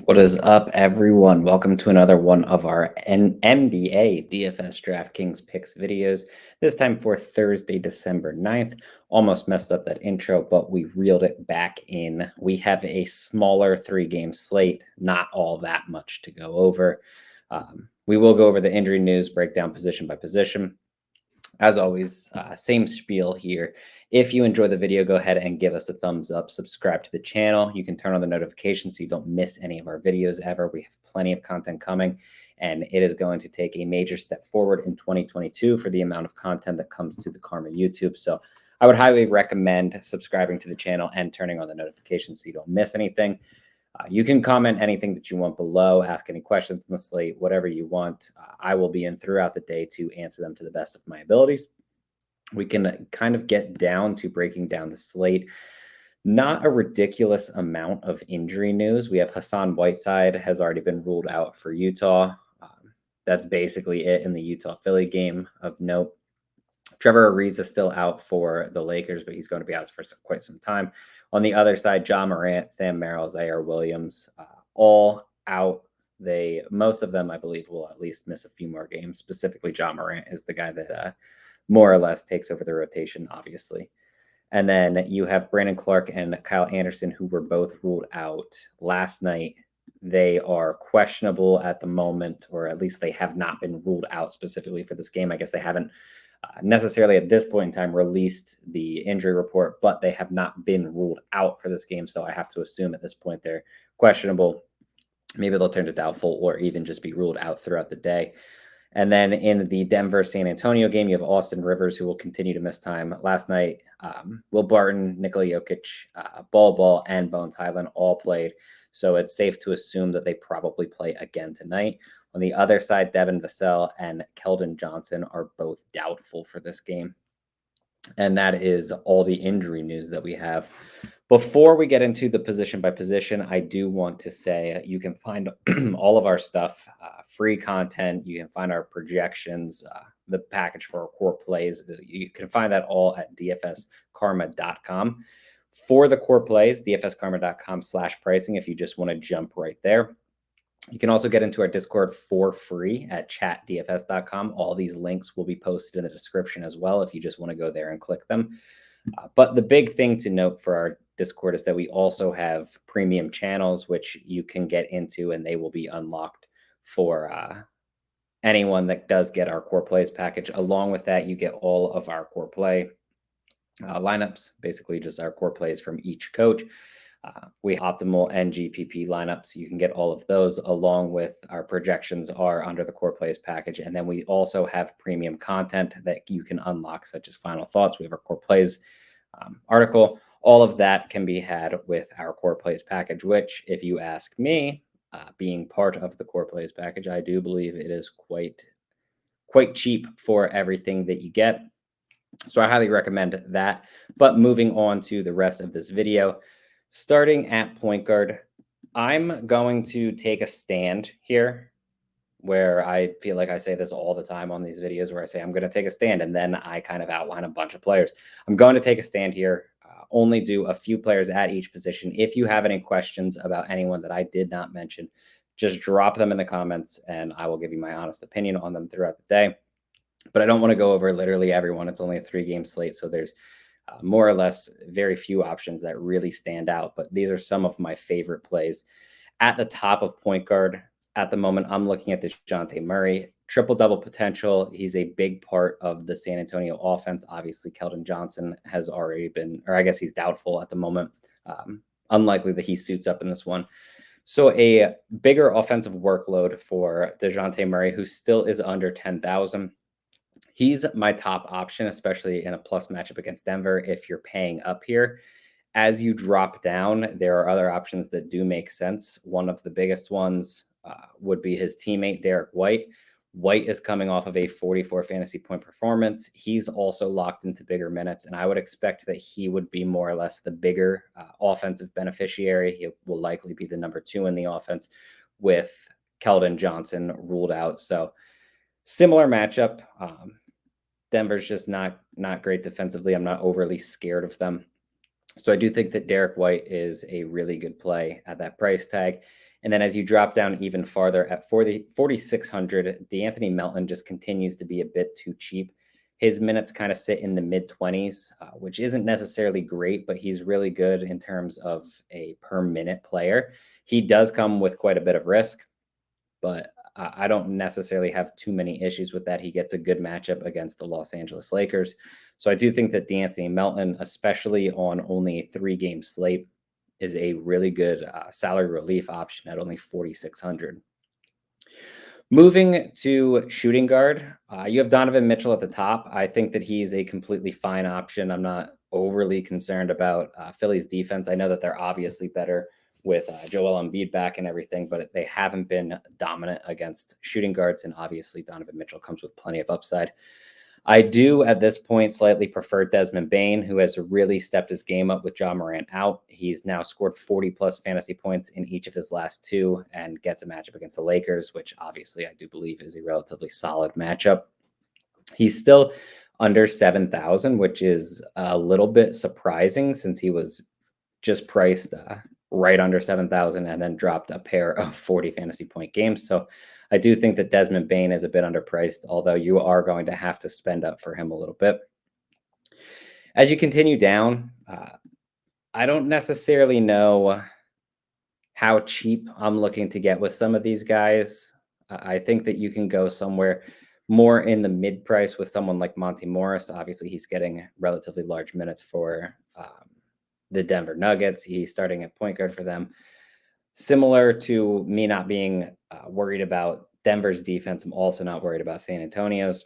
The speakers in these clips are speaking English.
What is up, everyone? Welcome to another one of our NBA DFS DraftKings Picks videos. This time for Thursday, December 9th. Almost messed up that intro, but we reeled it back in. We have a smaller three-game slate, not all that much to go over. We will go over the injury news, breakdown position by position. As always, same spiel here. If you enjoy the video, go ahead and give us a thumbs up, subscribe to the channel. You can turn on the notifications so you don't miss any of our videos ever. We have plenty of content coming, and it is going to take a major step forward in 2022 for the amount of content that comes to the Karma YouTube. So I would highly recommend subscribing to the channel and turning on the notifications so you don't miss anything. You can comment anything that you want below, ask any questions on the slate, whatever you want. I will be in throughout the day to answer them to the best of my abilities. We can kind of get down to breaking down the slate. Not a ridiculous amount of injury news. We have Hassan Whiteside has already been ruled out for Utah. That's basically it in the Utah-Philly game of note. Trevor Ariza is still out for the Lakers, but he's going to be out for quite some time. On the other side, John Morant, Sam Merrill, Zaire Williams, all out. Most of them, I believe, will at least miss a few more games. Specifically, John Morant is the guy that more or less takes over the rotation, obviously. And then you have Brandon Clark and Kyle Anderson, who were both ruled out last night. They are questionable at the moment, or at least they have not been ruled out specifically for this game. I guess they haven't necessarily at this point in time released the injury report, but they have not been ruled out for this game. So I have to assume at this point they're questionable. Maybe they'll turn to doubtful or even just be ruled out throughout the day. And then in the Denver-San Antonio game, you have Austin Rivers, who will continue to miss time. Last night, Will Barton, Nikola Jokic, Ball, and Bones Highland all played. So it's safe to assume that they probably play again tonight. On the other side, Devin Vassell and Keldon Johnson are both doubtful for this game. And that is all the injury news that we have. Before we get into the position by position, I do want to say you can find all of our stuff, free content. You can find our projections, the package for our core plays. You can find that all at dfskarma.com. For the core plays, dfskarma.com/pricing if you just want to jump right there. You can also get into our Discord for free at chatdfs.com. All these links will be posted in the description as well if you just want to go there and click them. But the big thing to note for our Discord is that we also have premium channels, which you can get into, and they will be unlocked for anyone that does get our core plays package. Along with that, you get all of our core play lineups, basically just our core plays from each coach. We optimal and GPP lineups. You can get all of those along with our projections are under the core plays package. And then we also have premium content that you can unlock, such as final thoughts. We have our core plays article. All of that can be had with our core plays package, which if you ask me, being part of the core plays package, I do believe it is quite cheap for everything that you get. So I highly recommend that. But moving on to the rest of this video, starting at point guard, I'm going to take a stand here where I feel like I say this all the time on these videos where I say I'm going to take a stand and then I kind of outline a bunch of players. I'm going to take a stand here, only do a few players at each position. If you have any questions about anyone that I did not mention, just drop them in the comments and I will give you my honest opinion on them throughout the day. But I don't want to go over literally everyone. It's only a 3-game slate, so there's more or less very few options that really stand out, but these are some of my favorite plays. At the top of point guard at the moment, I'm looking at this Jonte Murray, triple-double potential. He's a big part of the San Antonio offense. Obviously, Keldon Johnson has already been, or I guess he's doubtful at the moment. Unlikely that he suits up in this one. So a bigger offensive workload for DeJounte Murray, who still is under 10,000. He's my top option, especially in a plus matchup against Denver if you're paying up here. As you drop down, there are other options that do make sense. One of the biggest ones would be his teammate, Derek White. White is coming off of a 44 fantasy point performance. He's also locked into bigger minutes, and I would expect that he would be more or less the bigger offensive beneficiary. He will likely be the number 2 in the offense with Keldon Johnson ruled out. So similar matchup. Denver's just not great defensively. I'm not overly scared of them. So I do think that Derek White is a really good play at that price tag. And then as you drop down even farther at 4,600, D'Anthony Melton just continues to be a bit too cheap. His minutes kind of sit in the mid-20s, which isn't necessarily great, but he's really good in terms of a per-minute player. He does come with quite a bit of risk, but I don't necessarily have too many issues with that. He gets a good matchup against the Los Angeles Lakers. So I do think that D'Anthony Melton, especially on only a 3-game slate, is a really good salary relief option at only 4,600. Moving to shooting guard, you have Donovan Mitchell at the top. I think that he's a completely fine option. I'm not overly concerned about Philly's defense. I know that they're obviously better with Joel Embiid back and everything, but they haven't been dominant against shooting guards, and obviously Donovan Mitchell comes with plenty of upside. I do, at this point, slightly prefer Desmond Bane, who has really stepped his game up with Ja Morant out. He's now scored 40-plus fantasy points in each of his last 2 and gets a matchup against the Lakers, which obviously I do believe is a relatively solid matchup. He's still under 7,000, which is a little bit surprising since he was just priced right under 7,000 and then dropped a pair of 40 fantasy point games. So I do think that Desmond Bane is a bit underpriced, although you are going to have to spend up for him a little bit. As you continue down, I don't necessarily know how cheap I'm looking to get with some of these guys. I think that you can go somewhere more in the mid price with someone like Monte Morris. Obviously, he's getting relatively large minutes for the Denver Nuggets. He's starting at point guard for them. Similar to me not being worried about Denver's defense, I'm also not worried about San Antonio's.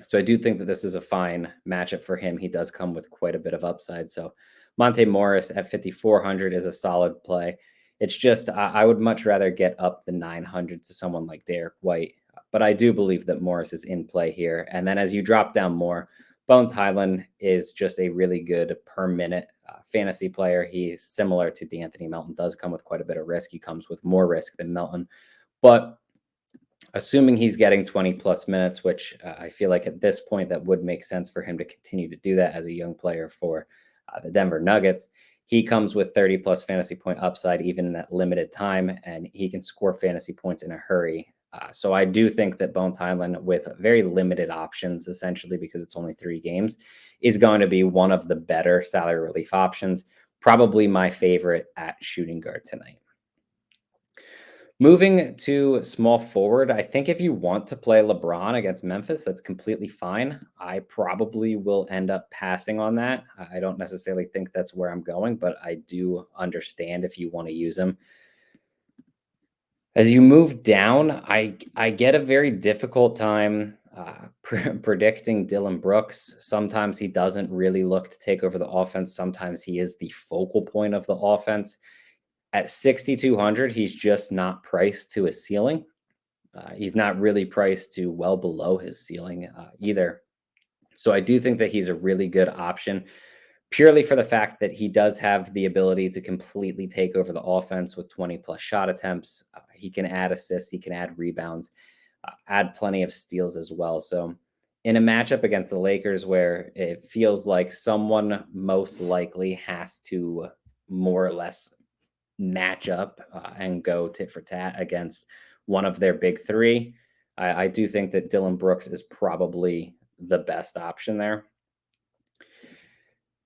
So I do think that this is a fine matchup for him. He does come with quite a bit of upside. So Monte Morris at 5,400 is a solid play. It's just I would much rather get up the 900 to someone like Derek White. But I do believe that Morris is in play here. And then as you drop down more, Bones Highland is just a really good per minute fantasy player. He's similar to D'Anthony Melton, does come with quite a bit of risk. He comes with more risk than Melton. But assuming he's getting 20 plus minutes, which I feel like at this point that would make sense for him to continue to do that as a young player for the Denver Nuggets. He comes with 30 plus fantasy point upside, even in that limited time, and he can score fantasy points in a hurry. So I do think that Bones Highland, with very limited options, essentially because it's only 3 games, is going to be one of the better salary relief options. Probably my favorite at shooting guard tonight. Moving to small forward, I think if you want to play LeBron against Memphis, that's completely fine. I probably will end up passing on that. I don't necessarily think that's where I'm going, but I do understand if you want to use him. As you move down, I get a very difficult time predicting Dillon Brooks. Sometimes he doesn't really look to take over the offense. Sometimes he is the focal point of the offense. At 6,200, he's just not priced to his ceiling. He's not really priced to well below his ceiling either. So I do think that he's a really good option, purely for the fact that he does have the ability to completely take over the offense with 20 plus shot attempts. He can add assists, he can add rebounds, add plenty of steals as well. So in a matchup against the Lakers where it feels like someone most likely has to more or less match up and go tit for tat against one of their big 3, I do think that Dillon Brooks is probably the best option there.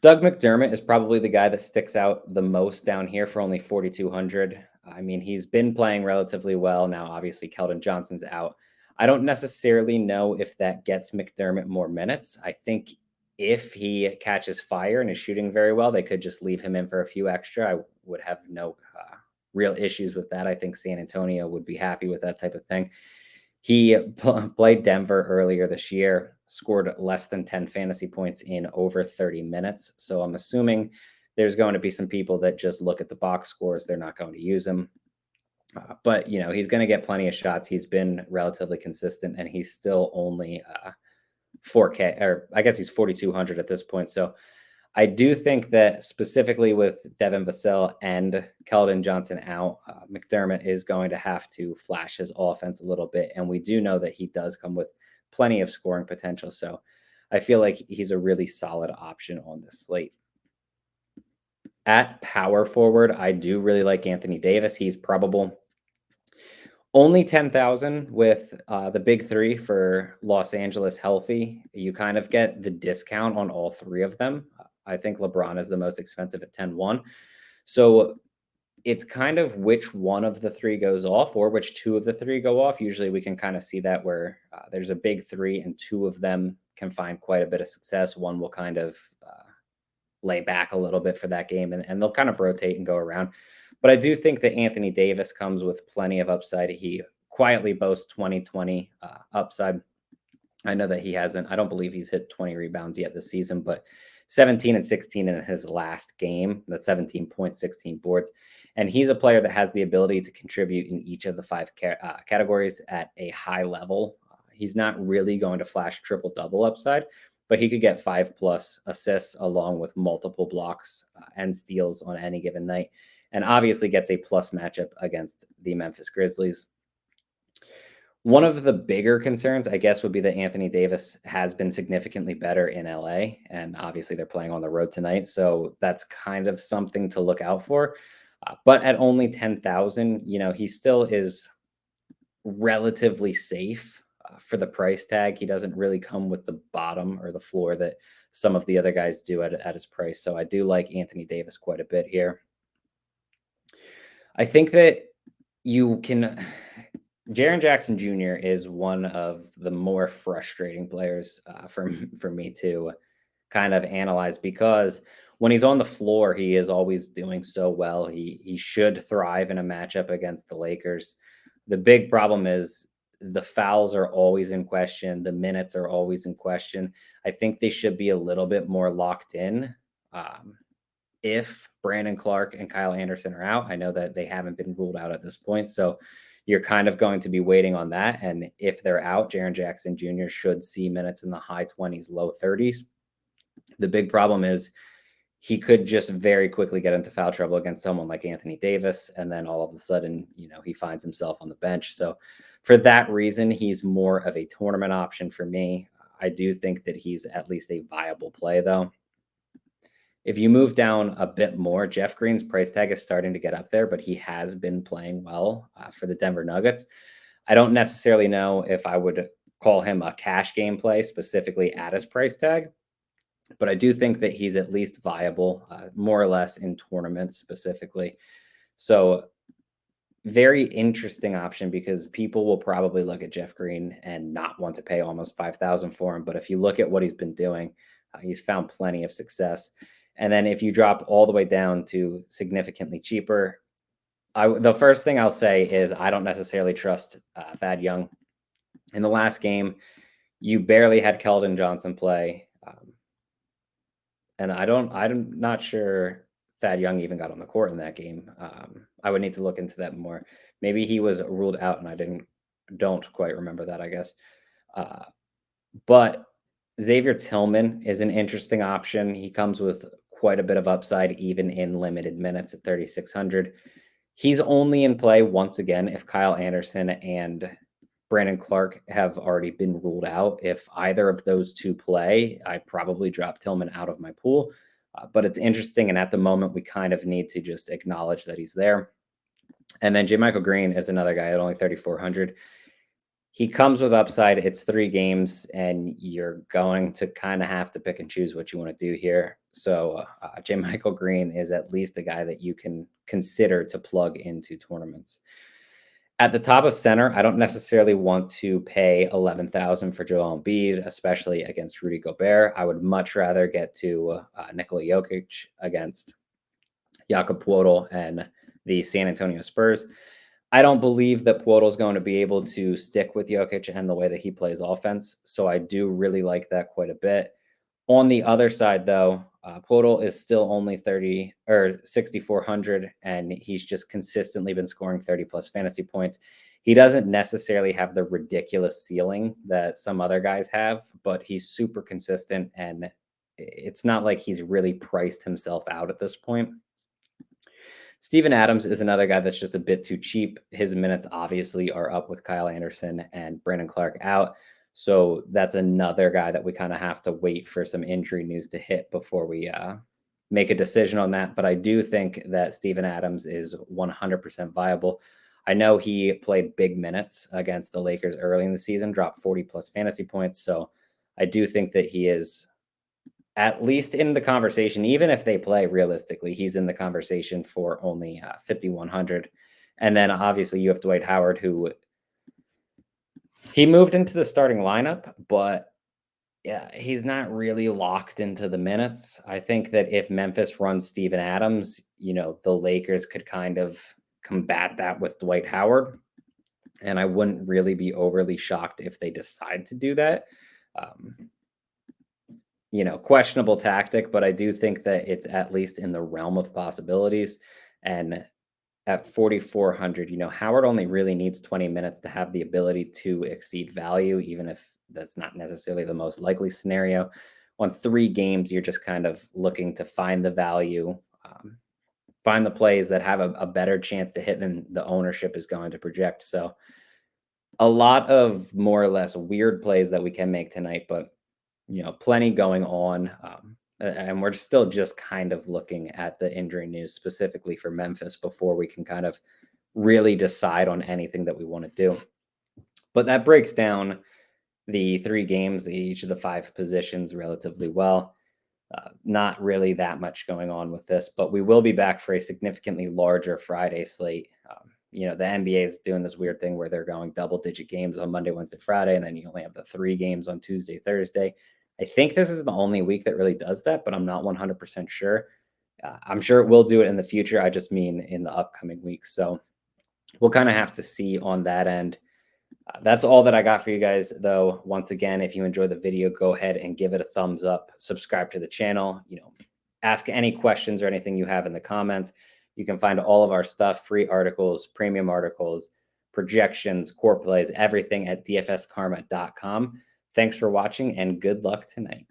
Doug McDermott is probably the guy that sticks out the most down here for only 4,200. I mean, he's been playing relatively well. Now, obviously, Keldon Johnson's out. I don't necessarily know if that gets McDermott more minutes. I think if he catches fire and is shooting very well, they could just leave him in for a few extra. I would have no real issues with that. I think San Antonio would be happy with that type of thing. He played Denver earlier this year, scored less than 10 fantasy points in over 30 minutes. So I'm assuming there's going to be some people that just look at the box scores. They're not going to use him. But, you know, he's going to get plenty of shots. He's been relatively consistent, and he's still only 4K, or I guess he's 4,200 at this point. So I do think that specifically with Devin Vassell and Keldon Johnson out, McDermott is going to have to flash his offense a little bit. And we do know that he does come with plenty of scoring potential. So I feel like he's a really solid option on this slate. At power forward, I do really like Anthony Davis. He's probable. Only 10,000 with the big three for Los Angeles healthy. You kind of get the discount on all three of them. I think LeBron is the most expensive at 10-1. So it's kind of which one of the three goes off or which two of the three go off. Usually we can kind of see that where there's a big three and two of them can find quite a bit of success. One will kind of lay back a little bit for that game and they'll kind of rotate and go around. But I do think that Anthony Davis comes with plenty of upside. He quietly boasts 2020 upside. I know that he hasn't, I don't believe he's hit 20 rebounds yet this season, but 17 and 16 in his last game. That's 17 points, 16 boards. And he's a player that has the ability to contribute in each of the five categories at a high level. He's not really going to flash triple double upside, but he could get 5+ assists along with multiple blocks and steals on any given night. And obviously gets a plus matchup against the Memphis Grizzlies. One of the bigger concerns, I guess, would be that Anthony Davis has been significantly better in LA, and obviously they're playing on the road tonight, so that's kind of something to look out for. But at only 10,000, he still is relatively safe for the price tag. He doesn't really come with the bottom or the floor that some of the other guys do at his price. So I do like Anthony Davis quite a bit here. I think that you can. Jaron Jackson Jr. is one of the more frustrating players for me to kind of analyze because when he's on the floor, he is always doing so well. He should thrive in a matchup against the Lakers. The big problem is the fouls are always in question. The minutes are always in question. I think they should be a little bit more locked in. If Brandon Clark and Kyle Anderson are out, I know that they haven't been ruled out at this point. So you're kind of going to be waiting on that. And if they're out, Jaron Jackson Jr. should see minutes in the high 20s, low 30s. The big problem is he could just very quickly get into foul trouble against someone like Anthony Davis. And then all of a sudden, he finds himself on the bench. So for that reason, he's more of a tournament option for me. I do think that he's at least a viable play, though. If you move down a bit more, Jeff Green's price tag is starting to get up there, but he has been playing well for the Denver Nuggets. I don't necessarily know if I would call him a cash game play specifically at his price tag, but I do think that he's at least viable, more or less in tournaments specifically. So very interesting option because people will probably look at Jeff Green and not want to pay almost 5,000 for him. But if you look at what he's been doing, he's found plenty of success. And then if you drop all the way down to significantly cheaper, the first thing I'll say is I don't necessarily trust Thad Young. In the last game, you barely had Keldon Johnson play. And I'm not sure Thad Young even got on the court in that game. I would need to look into that more. Maybe he was ruled out and I don't quite remember that, I guess. But Xavier Tillman is an interesting option. He comes with quite a bit of upside, even in limited minutes at 3,600. He's only in play once again if Kyle Anderson and Brandon Clark have already been ruled out. If either of those two play, I probably drop Tillman out of my pool. But it's interesting. And at the moment, we kind of need to just acknowledge that he's there. And then J. Michael Green is another guy at only 3,400. He comes with upside. It's 3 games, and you're going to kind of have to pick and choose what you want to do here. So J. Michael Green is at least a guy that you can consider to plug into tournaments. At the top of center, I don't necessarily want to pay 11,000 for Joel Embiid, especially against Rudy Gobert. I would much rather get to Nikola Jokic against Jakob Poeltl and the San Antonio Spurs. I don't believe that Poeltl is going to be able to stick with Jokic and the way that he plays offense. So I do really like that quite a bit. On the other side, though, Poeltl is still only 6,400, and he's just consistently been scoring 30+ fantasy points. He doesn't necessarily have the ridiculous ceiling that some other guys have, but he's super consistent, and it's not like he's really priced himself out at this point. Steven Adams is another guy that's just a bit too cheap. His minutes obviously are up with Kyle Anderson and Brandon Clark out. So that's another guy that we kind of have to wait for some injury news to hit before we make a decision on that. But I do think that Steven Adams is 100% viable. I know he played big minutes against the Lakers early in the season, dropped 40 plus fantasy points. So I do think that he is at least in the conversation. Even if they play realistically, he's in the conversation for only 5,100. And then obviously you have Dwight Howard, who he moved into the starting lineup, but yeah, he's not really locked into the minutes. I think that if Memphis runs Steven Adams, the Lakers could kind of combat that with Dwight Howard. And I wouldn't really be overly shocked if they decide to do that. Questionable tactic, but I do think that it's at least in the realm of possibilities. And at 4,400, Howard only really needs 20 minutes to have the ability to exceed value, even if that's not necessarily the most likely scenario. On 3 games, you're just kind of looking to find the value, find the plays that have a better chance to hit than the ownership is going to project. So a lot of more or less weird plays that we can make tonight, but plenty going on. And we're still just kind of looking at the injury news specifically for Memphis before we can kind of really decide on anything that we want to do. But that breaks down the 3 games, each of the 5 positions relatively well. Not really that much going on with this, but we will be back for a significantly larger Friday slate. The NBA is doing this weird thing where they're going double-digit games on Monday, Wednesday, Friday, and then you only have the 3 games on Tuesday, Thursday. I think this is the only week that really does that, but I'm not 100% sure. I'm sure it will do it in the future. I just mean in the upcoming weeks. So we'll kind of have to see on that end. That's all that I got for you guys, though. Once again, if you enjoyed the video, go ahead and give it a thumbs up. Subscribe to the channel. Ask any questions or anything you have in the comments. You can find all of our stuff, free articles, premium articles, projections, core plays, everything at dfskarma.com. Thanks for watching and good luck tonight.